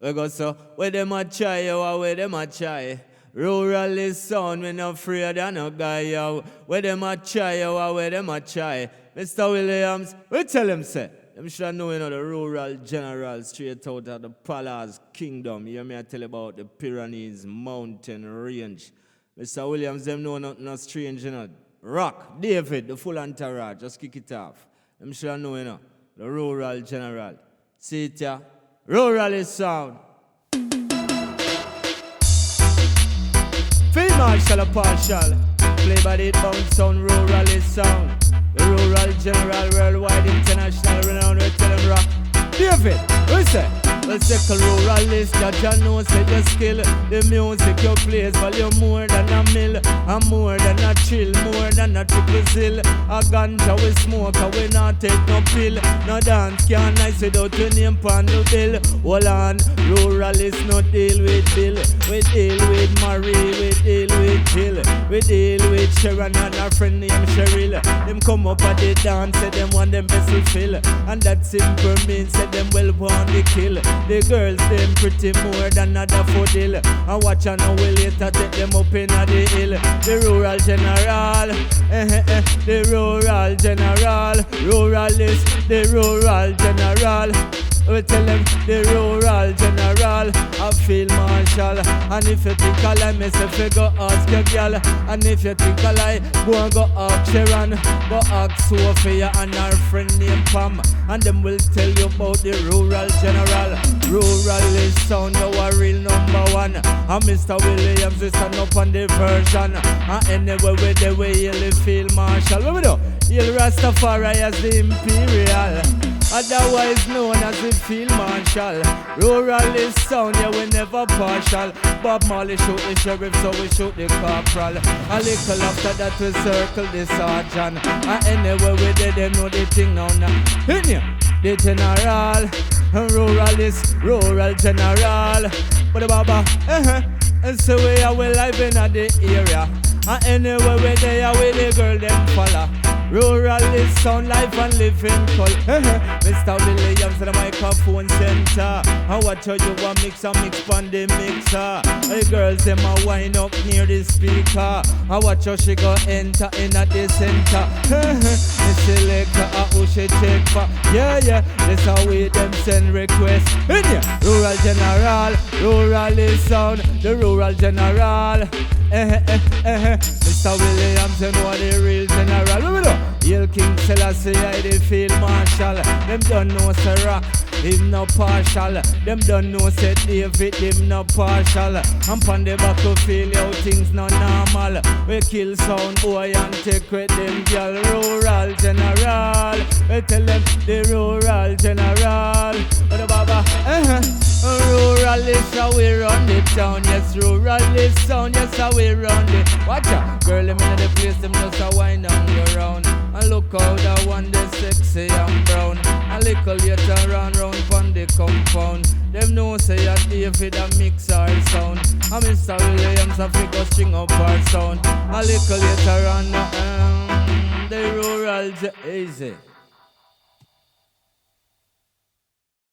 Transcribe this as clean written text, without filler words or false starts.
We go so, where them a try, yo, where them a try. Ruralist sound, we not afraid of no guy, yo. Where them a try, yo, where them a try. Mr.Williamz, we tell him, say, them should know, you know, the rural general straight out of the Palace Kingdom. You hear me I tell about the Pyrenees mountain range. Mr.Williamz, them know nothing no strange, you know. Rock, David, the full entourage, just kick it off. Them should know, you know, the rural general. See it, yeah? Ruralist sound. Field Marshal or partial. Play by the bounce sound, Ruralist sound. The rural general, worldwide, international, renowned, we tell them rock. David, what say? Well, second ruralist, that you know, say the skill. The music you plays, well, you're more than a mill. And more than a chill, more than a triple zill. A ganja we smoke, and we not take no pill. No dance can't nice without your name on the bill. Hold on, ruralist no deal with Bill. We deal with Marie, we deal with Jill. We deal with Sharon and her friend named Cheryl. Them come up at the dance, say them want them vessel fill. And that simple means, say them well want the kill. The girls, them pretty more than a daffodil. And watch and now we later take them up in the hill. The rural general, the rural general. Ruralist, the rural general. We tell them the rural general, a field marshal. And if you think I lie, myself, you go ask your girl. And if you think I lie, go and go ask Sharon. Go ask Sophia and her friend named Pam. And them will tell you about the rural general. Ruralist sound, you a real number one. And Mr.Williamz is stand up on the version. And anyway, with the way he'll field marshal. What we do? He'll Rastafari as the imperial. Otherwise known as the field marshal. Ruralist sound, yeah, we never partial. Bob Marley shoot the sheriff, so we shoot the corporal. A little after that we circle the sergeant. And anyway we did them know the thing now. In here, the general. Ruralist, rural general. But the baba, and so we are well live in the area. And anyway we there with the girl them follow. Ruralist sound life and living call. Mr.Williamz to the microphone center. And watch how you a mix and mix on the mixer. The girls them a wind up near the speaker. And watch how she go enter in at the center. The selector who she check for. Yeah, that's how we them send requests. In here, rural general, ruralist sound, the rural general. Mr.Williamz, you know the real general. What we do? Hail King Selassie, the field marshal. Them don't know Sir Rock, him no partial. Them don't know Sir David, him no partial. I'm on the battlefield, how things no normal. We kill sound boy and take with them girl. Rural general, we tell them the rural general. But baba, ruralist, how we run the town. Yes, ruralist sound, yes, how we run the. Watch out, girl, them in the place, them just a wind down the round. And look how that one they sexy and brown. A little later round pon the compound. Them know say a David a mix our sound. And Mr.Williamz a figure string up our sound. A little later on the rural easy.